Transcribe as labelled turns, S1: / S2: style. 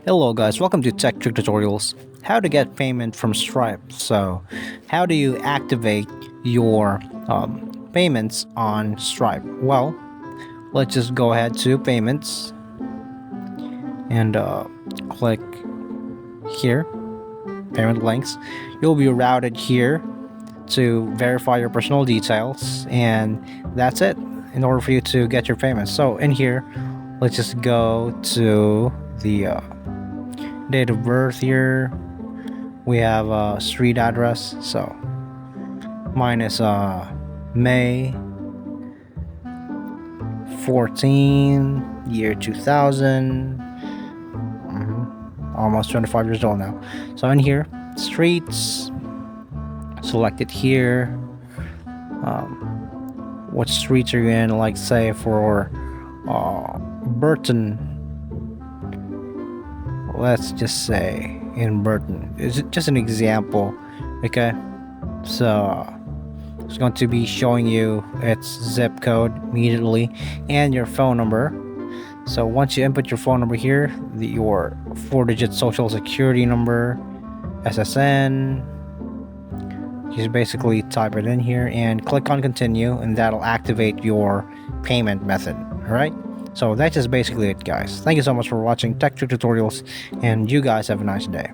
S1: Hello guys, welcome to Tech Trick Tutorials. How to get payment from Stripe. So, how do you activate your payments on Stripe? Well, let's just go ahead to payments and click here, payment links. You'll be routed here to verify your personal details, and that's it in order for you to get your payments. So in here, let's just go to the date of birth here. We have a street address, so mine is May 14, year 2000. Almost 25 years old now. So in here, streets, select it here. What streets are you in? Like say for Burton, let's just say in Burton. It's just an example, okay? So it's going to be showing you its zip code immediately and your phone number. So once you input your phone number here, your 4-digit social security number, SSN, just basically type it in here and click on continue, and that'll activate your payment method. Alright, so that's just basically it, guys. Thank you so much for watching Tech Trick Tutorials, and you guys have a nice day.